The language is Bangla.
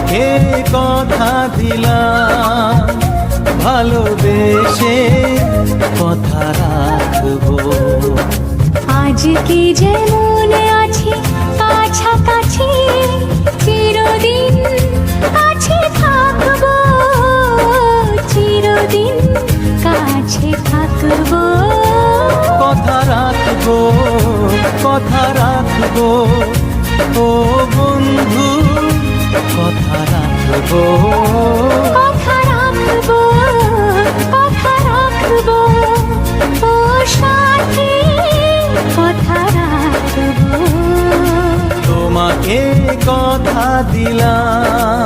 তোমাকে কথা দিলাম, ভালোবেসে কথা রাখবো। আজকে যেমন আছি কাছাকাছি, চিরদিন কাছে থাকবো, চিরদিন কাছে থাকবো। কথা রাখবো, কথা রাখবো, ও বন্ধু কথা রাখবো। কথা রাখবো, কথা রাখবো, ও সাথী কথা রাখবো। তোমাকে কথা দিলাম,